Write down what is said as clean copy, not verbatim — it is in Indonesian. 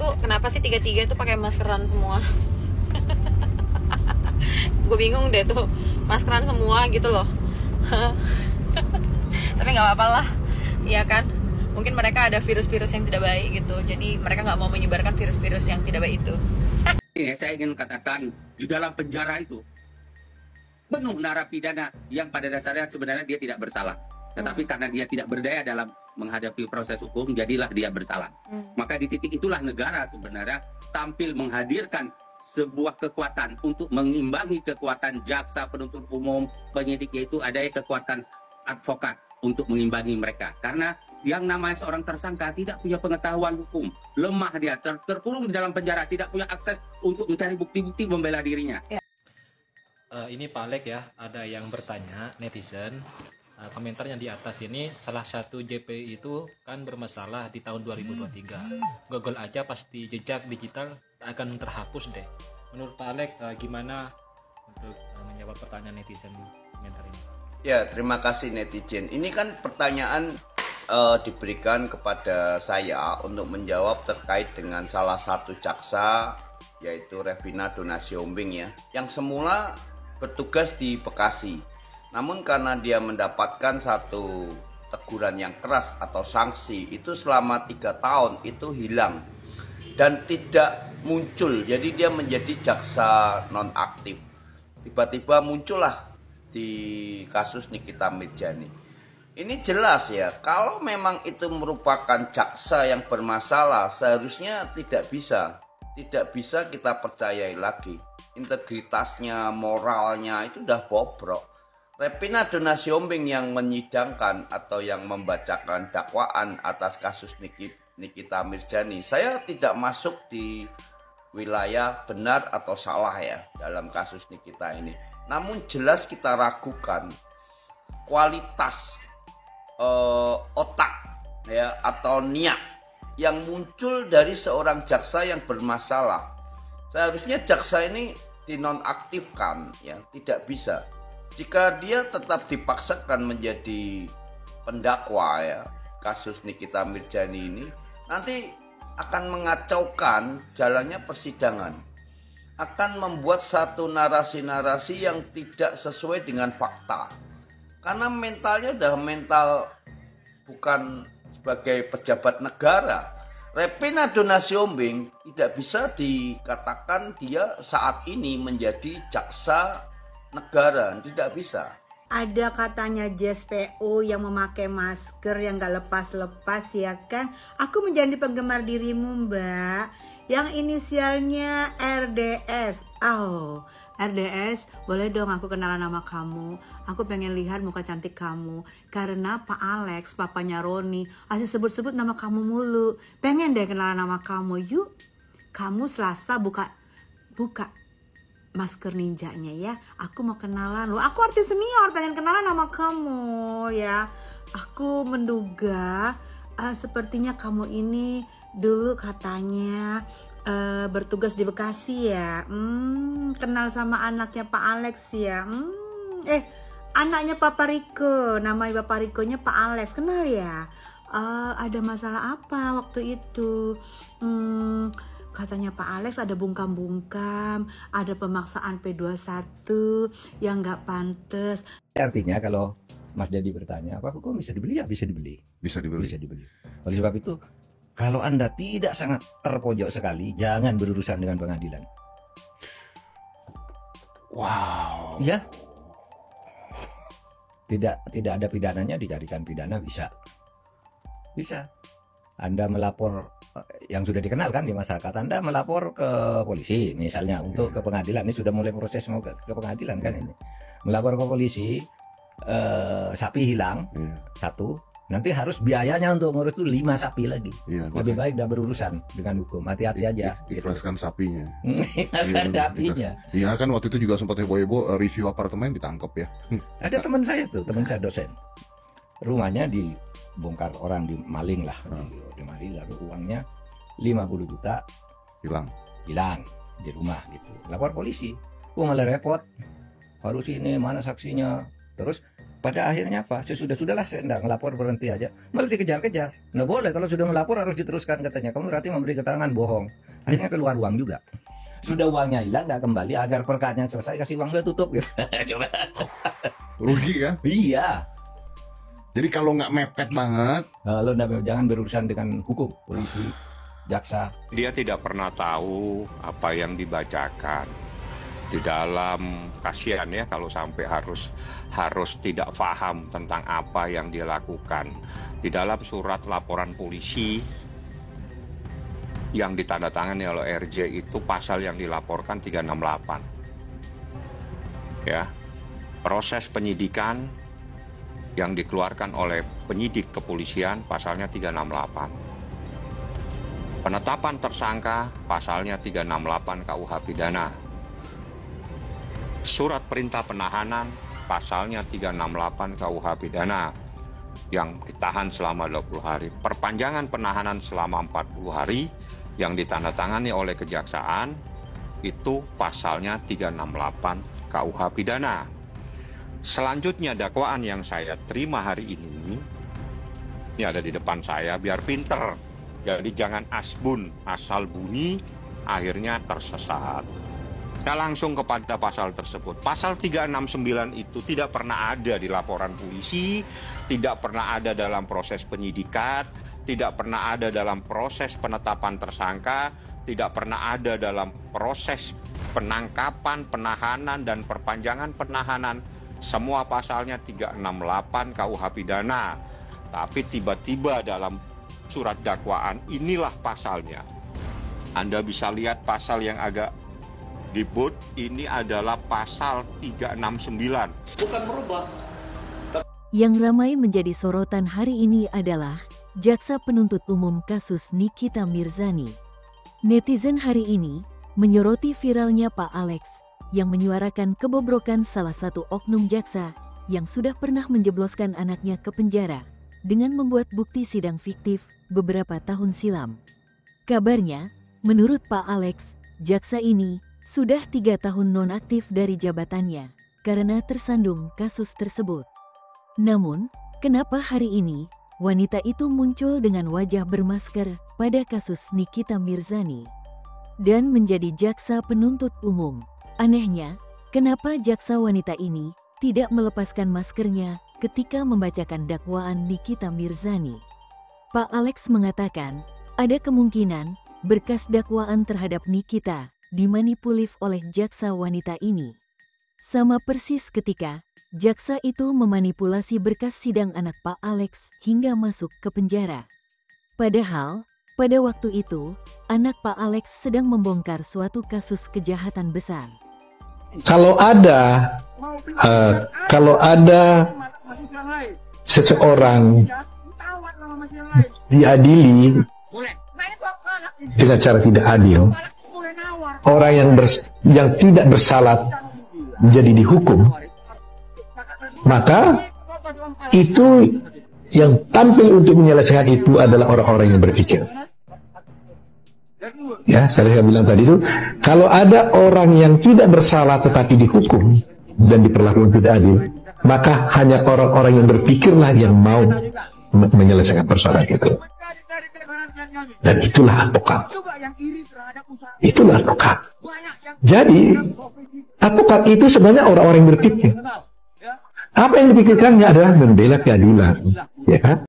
tuh kenapa sih tiga-tiga tuh pakai maskeran semua? Gue bingung deh tuh, maskeran semua gitu loh. Tapi nggak apa-apa lah, ya kan? Mungkin mereka ada virus-virus yang tidak baik gitu, jadi mereka nggak mau menyebarkan virus-virus yang tidak baik itu. Ini saya ingin katakan, di dalam penjara itu penuh narapidana yang pada dasarnya sebenarnya dia tidak bersalah. Tetapi karena dia tidak berdaya dalam menghadapi proses hukum, jadilah dia bersalah. Maka di titik itulah negara sebenarnya tampil menghadirkan sebuah kekuatan untuk mengimbangi kekuatan jaksa, penuntut umum, penyidik, yaitu adanya kekuatan advokat untuk mengimbangi mereka. Karena yang namanya seorang tersangka tidak punya pengetahuan hukum, lemah dia, terkurung di dalam penjara, tidak punya akses untuk mencari bukti-bukti membela dirinya. Ini Pak Alek ya, ada yang bertanya, netizen, komentarnya di atas ini, salah satu JPI itu kan bermasalah di tahun 2023. Google aja pasti jejak digital akan terhapus deh. Menurut Pak Alek, gimana untuk menjawab pertanyaan netizen di komentar ini? Ya, terima kasih netizen. Ini kan pertanyaan diberikan kepada saya untuk menjawab terkait dengan salah satu jaksa, yaitu Revina Donasihombing ya, yang semula bertugas di Bekasi. Namun karena dia mendapatkan satu teguran yang keras atau sanksi itu selama 3 tahun itu hilang dan tidak muncul. Jadi dia menjadi jaksa nonaktif. Tiba-tiba muncullah di kasus Nikita Mirzani. Ini jelas ya, kalau memang itu merupakan jaksa yang bermasalah, seharusnya tidak bisa kita percayai lagi. Integritasnya, moralnya itu udah bobrok. Revina Donasihombing yang menyidangkan atau yang membacakan dakwaan atas kasus Nikita Mirzani, saya tidak masuk di wilayah benar atau salah ya dalam kasus Nikita ini. Namun jelas kita ragukan kualitas otak ya atau niat yang muncul dari seorang jaksa yang bermasalah. Seharusnya jaksa ini dinonaktifkan ya, tidak bisa. Jika dia tetap dipaksakan menjadi pendakwa ya kasus Nikita Mirzani ini, nanti akan mengacaukan jalannya persidangan, akan membuat satu narasi-narasi yang tidak sesuai dengan fakta. Karena mentalnya udah mental bukan sebagai pejabat negara. Revina Donasihombing tidak bisa dikatakan dia saat ini menjadi jaksa negara, tidak bisa. Ada katanya JSPO yang memakai masker yang gak lepas-lepas ya kan. Aku menjadi penggemar dirimu mbak, yang inisialnya RDS. Oh, RDS, boleh dong aku kenalan nama kamu. Aku pengen lihat muka cantik kamu. Karena Pak Alex, papanya Roni, asli sebut-sebut nama kamu mulu. Pengen deh kenalan nama kamu. Yuk, kamu Selasa buka masker ninjanya ya. Aku mau kenalan lo. Aku artis senior, pengen kenalan sama kamu ya. Aku menduga sepertinya kamu ini dulu katanya bertugas di Bekasi ya. Kenal sama anaknya Pak Alex ya. Anaknya Papa Riko, namanya Bapak Rikonya Pak Alex, kenal ya. Ada masalah apa waktu itu? Katanya Pak Alex ada bungkam-bungkam, ada pemaksaan P21 yang nggak pantas. Artinya kalau Mas Dedi bertanya, apa kok bisa dibeli? Ya bisa dibeli. Bisa dibeli. Oleh sebab itu, kalau Anda tidak sangat terpojok sekali, jangan berurusan dengan pengadilan. Wow. Ya. Tidak ada pidananya, dicarikan pidana bisa. Anda melapor yang sudah dikenal kan di masyarakat, Anda melapor ke polisi misalnya untuk ke pengadilan, ini sudah mulai proses mau ke pengadilan kan ini. Melapor ke polisi, sapi hilang satu, nanti harus biayanya untuk ngurus itu 5 sapi lagi. Lebih baik dah berurusan dengan hukum, hati-hati aja. Ikhlaskan sapinya. Ikhlaskan sapinya. Iya kan waktu itu juga sempat heboh-heboh review apartemen ditangkap ya. Ada teman saya tuh, teman saya dosen. Rumahnya dibongkar orang, dimaling lah. Dimaling lalu uangnya 50 juta hilang di rumah gitu. Lapor polisi. Malah repot. Harus ini mana saksinya. Terus pada akhirnya apa? Sudahlah saya enggak ngelapor, berhenti aja. Malah dikejar-kejar. Nggak boleh, kalau sudah melapor harus diteruskan katanya. Kamu berarti memberi keterangan bohong. Akhirnya keluar uang juga. Sudah uangnya hilang, nggak kembali, agar perkaranya selesai, kasih uang dia tutup gitu. Coba. Rugi kan? Iya. Jadi kalau nggak mepet banget, Lo jangan berurusan dengan hukum, polisi, jaksa. Dia tidak pernah tahu apa yang dibacakan di dalam. Kasihan ya kalau sampai harus tidak paham tentang apa yang dia lakukan. Di dalam surat laporan polisi yang ditandatangani oleh RJ itu pasal yang dilaporkan 368. Ya. Proses penyidikan yang dikeluarkan oleh penyidik kepolisian pasalnya 368. Penetapan tersangka pasalnya 368 KUH pidana. Surat perintah penahanan pasalnya 368 KUH pidana yang ditahan selama 20 hari. Perpanjangan penahanan selama 40 hari yang ditandatangani oleh kejaksaan itu pasalnya 368 KUH pidana. Selanjutnya dakwaan yang saya terima hari ini ada di depan saya, biar pinter. Jadi jangan asbun, asal bunyi, akhirnya tersesat. Saya langsung kepada pasal tersebut. Pasal 369 itu tidak pernah ada di laporan polisi, tidak pernah ada dalam proses penyidikan, tidak pernah ada dalam proses penetapan tersangka, tidak pernah ada dalam proses penangkapan, penahanan, dan perpanjangan penahanan. Semua pasalnya 368 KUH pidana. Tapi tiba-tiba dalam surat dakwaan inilah pasalnya. Anda bisa lihat pasal yang agak dibut, ini adalah pasal 369. Bukan merubah. Yang ramai menjadi sorotan hari ini adalah Jaksa Penuntut Umum kasus Nikita Mirzani. Netizen hari ini menyoroti viralnya Pak Alex yang menyuarakan kebobrokan salah satu oknum jaksa yang sudah pernah menjebloskan anaknya ke penjara dengan membuat bukti sidang fiktif beberapa tahun silam. Kabarnya, menurut Pak Alex, jaksa ini sudah 3 tahun nonaktif dari jabatannya karena tersandung kasus tersebut. Namun, kenapa hari ini wanita itu muncul dengan wajah bermasker pada kasus Nikita Mirzani dan menjadi jaksa penuntut umum? Anehnya, kenapa jaksa wanita ini tidak melepaskan maskernya ketika membacakan dakwaan Nikita Mirzani? Pak Alex mengatakan, ada kemungkinan berkas dakwaan terhadap Nikita dimanipulif oleh jaksa wanita ini. Sama persis ketika jaksa itu memanipulasi berkas sidang anak Pak Alex hingga masuk ke penjara. Padahal, pada waktu itu, anak Pak Alex sedang membongkar suatu kasus kejahatan besar. Kalau ada seseorang diadili dengan cara tidak adil, orang yang tidak bersalah jadi dihukum, maka itu yang tampil untuk menyelesaikan itu adalah orang-orang yang berpikir. Ya, saya bilang tadi itu, kalau ada orang yang tidak bersalah tetapi dihukum dan diperlakukan tidak adil, maka hanya orang-orang yang berpikirlah yang mau menyelesaikan persoalan itu. Dan itulah advokat. Itulah advokat. Jadi, advokat itu sebenarnya orang-orang yang berpikir. Apa yang dipikirkannya adalah membela keadilan, ya kan?